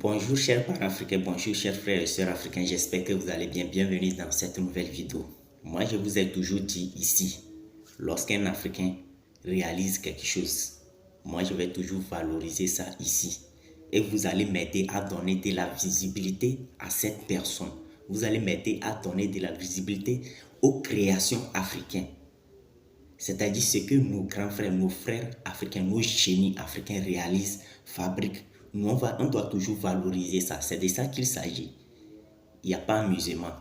Bonjour chers parents africains, bonjour chers frères et sœurs africains, j'espère que vous allez bien. Bienvenue dans cette nouvelle vidéo. Moi je vous ai toujours dit ici, lorsqu'un Africain réalise quelque chose, moi je vais toujours valoriser ça ici. Et vous allez m'aider à donner de la visibilité à cette personne. Vous allez m'aider à donner de la visibilité aux créations africaines. C'est-à-dire ce que nos grands frères, nos frères africains, nos génies africains réalisent, fabriquent. Nous, on doit toujours valoriser ça. C'est de ça qu'il s'agit. Il n'y a pas amusement.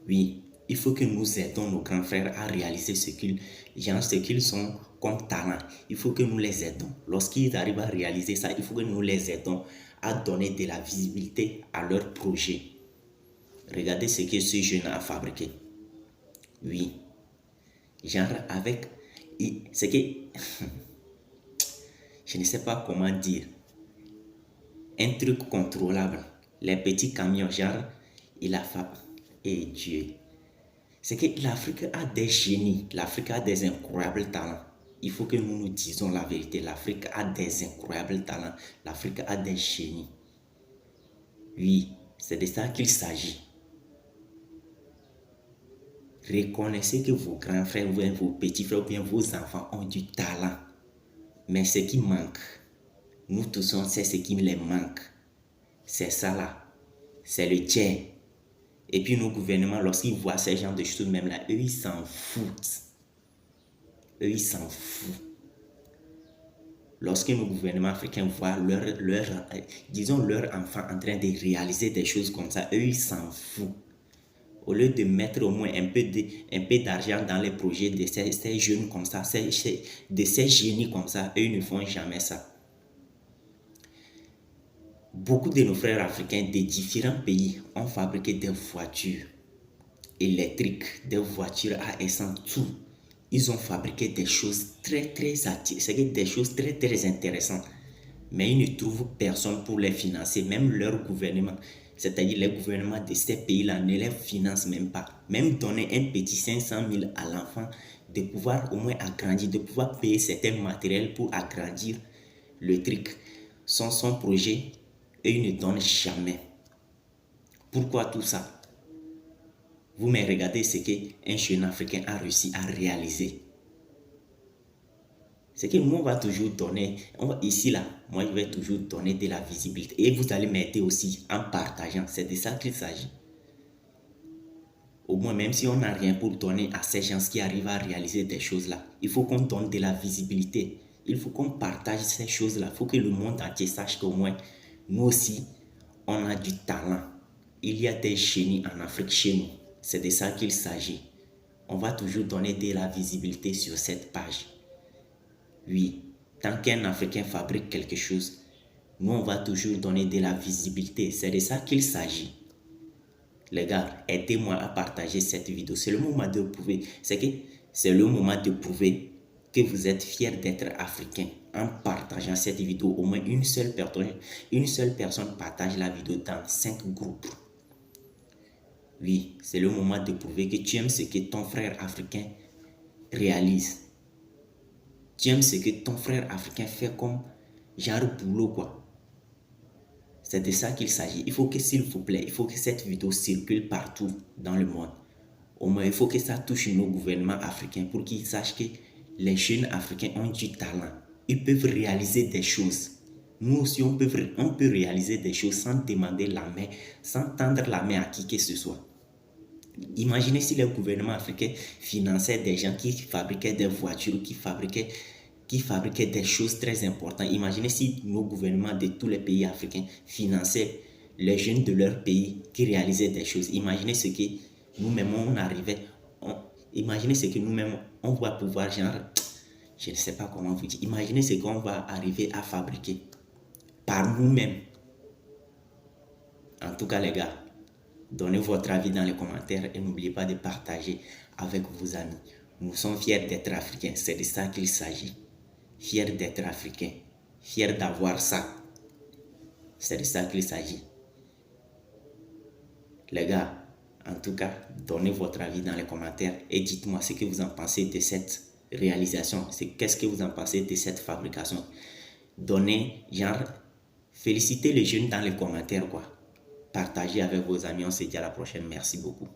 Oui, il faut que nous aidons nos grands frères à réaliser ce qu'ils sont comme talent. Il faut que nous les aidons. Lorsqu'ils arrivent à réaliser ça, il faut que nous les aidons à donner de la visibilité à leur projet. Regardez ce que ce jeune a fabriqué. Oui. Genre avec... C'est que... je ne sais pas comment dire. Un truc contrôlable. Les petits camions, genre, il a fait... Et Dieu. C'est que l'Afrique a des génies. L'Afrique a des incroyables talents. Il faut que nous nous disions la vérité. L'Afrique a des incroyables talents. L'Afrique a des génies. Oui, c'est de ça qu'il s'agit. Reconnaissez que vos grands frères, vos petits frères, ou bien vos enfants ont du talent. Mais ce qui manque, nous tous on sait ce qui les manque. C'est ça là. C'est le tiers. Et puis nos gouvernements, lorsqu'ils voient ces gens de choses même là, eux ils s'en foutent. Eux ils s'en foutent. Lorsque nos gouvernements africains voient leurs enfants en train de réaliser des choses comme ça, eux ils s'en foutent. Au lieu de mettre au moins un peu d'argent dans les projets de ces jeunes comme ça, de ces génies comme ça, eux ne font jamais ça. Beaucoup de nos frères africains de différents pays ont fabriqué des voitures électriques, des voitures à essence, tout. Ils ont fabriqué des choses très intéressantes. Mais ils ne trouvent personne pour les financer, même leur gouvernement. C'est-à-dire les gouvernements de ces pays-là ne les financent même pas. Même donner un petit 500 000 à l'enfant, de pouvoir au moins agrandir, de pouvoir payer certains matériels pour agrandir le truc. Son projet, eux, ils ne donnent jamais. Pourquoi tout ça? Vous me regardez ce qu'un jeune Africain a réussi à réaliser. C'est que nous, on va toujours donner, ici là, moi je vais toujours donner de la visibilité. Et vous allez m'aider aussi en partageant. C'est de ça qu'il s'agit. Au moins, même si on n'a rien pour donner à ces gens qui arrivent à réaliser des choses là, il faut qu'on donne de la visibilité. Il faut qu'on partage ces choses là. Il faut que le monde entier sache qu'au moins, nous aussi, on a du talent. Il y a des génies en Afrique chez nous. C'est de ça qu'il s'agit. On va toujours donner de la visibilité sur cette page. Oui, tant qu'un Africain fabrique quelque chose, nous on va toujours donner de la visibilité. C'est de ça qu'il s'agit. Les gars, aidez-moi à partager cette vidéo. C'est le moment de prouver. C'est le moment de prouver que vous êtes fiers d'être africain en partageant cette vidéo. Au moins une seule personne partage la vidéo dans 5 groupes. Oui, c'est le moment de prouver que tu aimes ce que ton frère africain réalise. Tu aimes ce que ton frère africain fait comme genre boulot quoi. C'est de ça qu'il s'agit. Il faut que s'il vous plaît, il faut que cette vidéo circule partout dans le monde. Au moins, il faut que ça touche nos gouvernements africains pour qu'ils sachent que les jeunes africains ont du talent. Ils peuvent réaliser des choses. Nous aussi, on peut réaliser des choses sans demander la main, sans tendre la main à qui que ce soit. Imaginez si les gouvernements africains finançaient des gens qui fabriquaient des voitures, qui fabriquaient des choses très importantes. Imaginez si nos gouvernements de tous les pays africains finançaient les jeunes de leur pays qui réalisaient des choses. Imaginez ce que nous-mêmes on arrivait. Imaginez ce que nous-mêmes on va pouvoir, genre, je ne sais pas comment vous dire. Imaginez ce qu'on va arriver à fabriquer par nous-mêmes. En tout cas, les gars, donnez votre avis dans les commentaires et n'oubliez pas de partager avec vos amis. Nous sommes fiers d'être africains, c'est de ça qu'il s'agit. Fiers d'être africains, fiers d'avoir ça. C'est de ça qu'il s'agit. Les gars, en tout cas, donnez votre avis dans les commentaires et dites-moi ce que vous en pensez de cette réalisation. Qu'est-ce que vous en pensez de cette fabrication? Donnez, genre, Félicitez les jeunes dans les commentaires, quoi. Partagez avec vos amis. On se dit à la prochaine. Merci beaucoup.